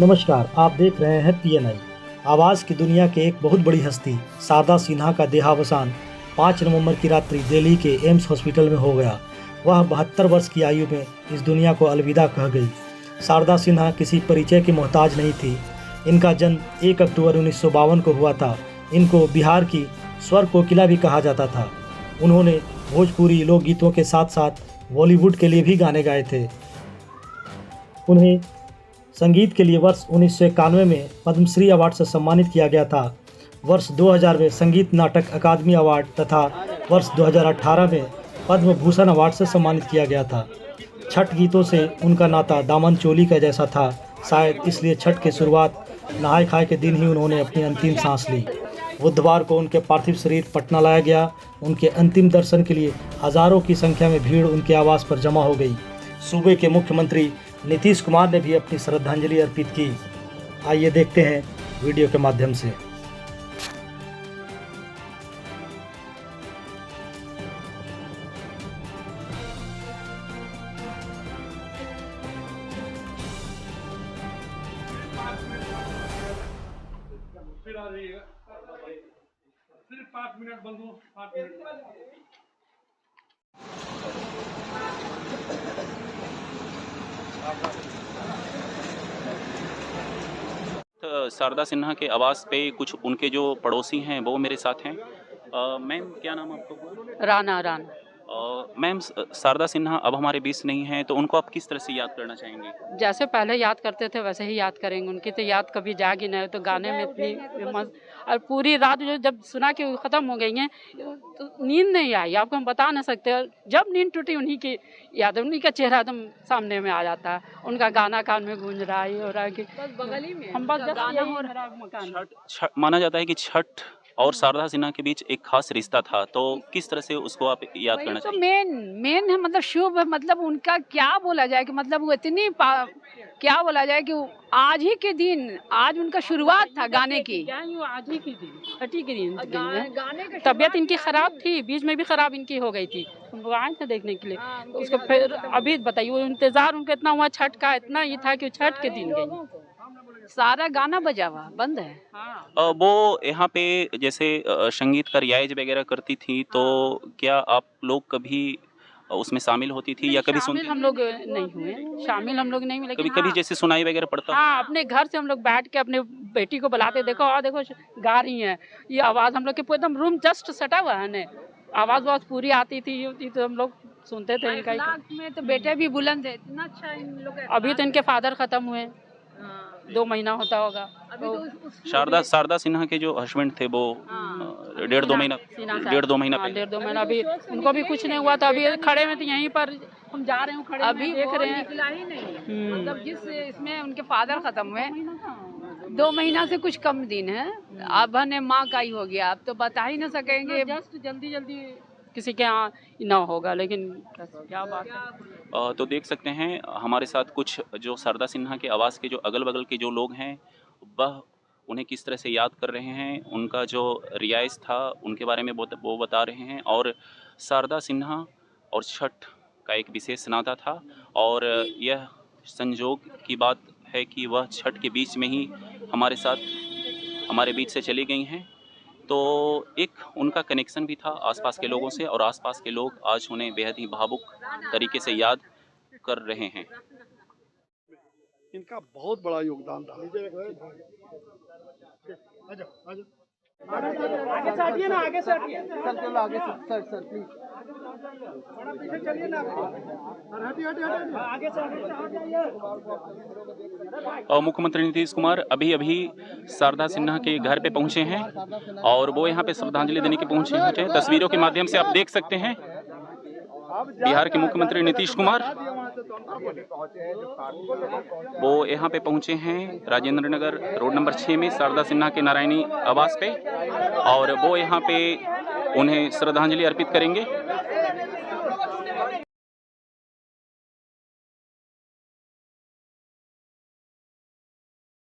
नमस्कार, आप देख रहे हैं PNI। आवाज़ की दुनिया के एक बहुत बड़ी हस्ती शारदा सिन्हा का देहावसान 5 नवंबर की रात्रि दिल्ली के एम्स हॉस्पिटल में हो गया। वह 72 वर्ष की आयु में इस दुनिया को अलविदा कह गई। शारदा सिन्हा किसी परिचय की मोहताज नहीं थी। इनका जन्म 1 अक्टूबर 1952 को हुआ था। इनको बिहार की स्वर कोकिला भी कहा जाता था। उन्होंने भोजपुरी लोकगीतों के साथ साथ बॉलीवुड के लिए भी गाने गाए थे। उन्हें संगीत के लिए वर्ष 1991 में पद्मश्री अवार्ड से सम्मानित किया गया था। वर्ष 2000 में संगीत नाटक अकादमी अवार्ड तथा वर्ष 2018 में पद्म भूषण अवार्ड से सम्मानित किया गया था। छठ गीतों से उनका नाता दामन चोली का जैसा था। शायद इसलिए छठ की शुरुआत नहाय खाए के दिन ही उन्होंने अपनी अंतिम सांस ली। बुधवार को उनके पार्थिव शरीर पटना लाया गया। उनके अंतिम दर्शन के लिए हजारों की संख्या में भीड़ उनके आवास पर जमा हो गई। सूबे के मुख्यमंत्री नीतीश कुमार ने भी अपनी श्रद्धांजलि अर्पित की। आइए देखते हैं वीडियो के माध्यम से। सिर्फ 5 मिनट बंधु 5 मिनट। शारदा सिन्हा के आवास पे कुछ उनके जो पड़ोसी हैं वो मेरे साथ हैं। मैम, क्या नाम आपका? राना राना। मैम, शारदा सिन्हा अब हमारे बीच नहीं हैं, तो उनको आप किस तरह से याद करना चाहेंगे? जैसे पहले याद करते थे वैसे ही याद करेंगे। उनकी तो याद कभी जागी नहीं। तो गाने में इतनी फेमस, और पूरी रात जो जब सुना कि वो ख़त्म हो गई हैं तो नींद नहीं आई। आपको हम बता नहीं सकते। जब नींद टूटी उन्हीं की याद, उन्हीं का चेहरा एकदम सामने में आ जाता है। उनका गाना कान में गूंज रहा है, हो रहा है कि बस बगल ही में हम बस गाना हो रहा है मकान। छठ माना जाता है कि छठ और शारदा सिन्हा के बीच एक खास रिश्ता था, तो किस तरह से उसको आप याद करना तो चाहिए? मेन है, मतलब शुभ है। मतलब उनका क्या बोला जाए कि मतलब वो इतनी क्या बोला जाए कि आज ही के दिन, आज उनका शुरुआत था गाने की। आज ही के दिन, छठी के दिन गाने का तबीयत इनकी खराब थी, बीच में भी खराब इनकी हो गई थी। हम आए थे देखने के लिए। तो उसको फिर अभी बताइए, वो इंतजार उनका इतना हुआ छठ का, इतना ये था कि छठ के दिन गई। सारा गाना बजा हुआ बंद है। वो यहाँ पे जैसे संगीत का रियाज वगैरह करती थी, तो क्या आप लोग कभी उसमें शामिल होती थी या कभी शामिल हम लोग नहीं हुए, शामिल हम लोग नहीं हुए, कभी लेकिन कभी जैसे सुनाई वगैरह पड़ता? हाँ, अपने घर से हम लोग बैठ के अपने बेटी को बुलाते, देखो और देखो गा रही हैं। ये आवाज़ हम लोग के पूरे एकदम रूम जस्ट सटा हुआ है ने, आवाज़ पूरी आती थी तो हम लोग सुनते थे इनका। में तो बेटे भी बुलंद है, इतना अच्छा इन लोग। अभी तो इनके फादर खत्म हुए, 2 महीना होता होगा। अभी तो शारदा सिन्हा के जो हस्बैंड थे वो 1.5-2 महीना पहले। 1.5-2 महीना अभी उनको भी कुछ नहीं हुआ था। अभी खड़े में तो यहीं पर हम जा रहे हैं, खड़े अभी देख रहे हैं, निकला ही नहीं। मतलब जिस इसमें उनके फादर खत्म हुए 2 महीना से कुछ कम दिन है। अब ने माँ का ही हो गया। अब तो बता ही ना सकेंगे, जस्ट जल्दी किसी के यहाँ ना होगा, लेकिन क्या बात है। तो देख सकते हैं हमारे साथ कुछ जो शारदा सिन्हा के आवास के जो अगल बगल के जो लोग हैं, वह उन्हें किस तरह से याद कर रहे हैं, उनका जो रियाज़ था उनके बारे में वो बता रहे हैं। और शारदा सिन्हा और छठ का एक विशेष नाता था, और यह संजोग की बात है कि वह छठ के बीच में ही हमारे बीच से चली गई हैं। तो एक उनका कनेक्शन भी था आसपास के लोगों से, और आसपास के लोग आज उन्हें बेहद ही भावुक तरीके से याद कर रहे हैं। इनका बहुत बड़ा योगदान था। आगे से हटिए ना, आगे से हटिए सर, चलो आगे सर प्लीज थोड़ा पीछे चलिए ना। हटिए आगे से और मुख्यमंत्री नीतीश कुमार अभी शारदा सिन्हा के घर पे पहुंचे हैं, और वो यहाँ पे श्रद्धांजलि देने के पहुंचे हैं। तस्वीरों के माध्यम से आप देख सकते हैं बिहार के मुख्यमंत्री नीतीश कुमार वो यहाँ पे पहुंचे हैं राजेंद्र नगर रोड नंबर 6 में शारदा सिन्हा के नारायणी आवास पे, और वो यहाँ पे उन्हें श्रद्धांजलि अर्पित करेंगे।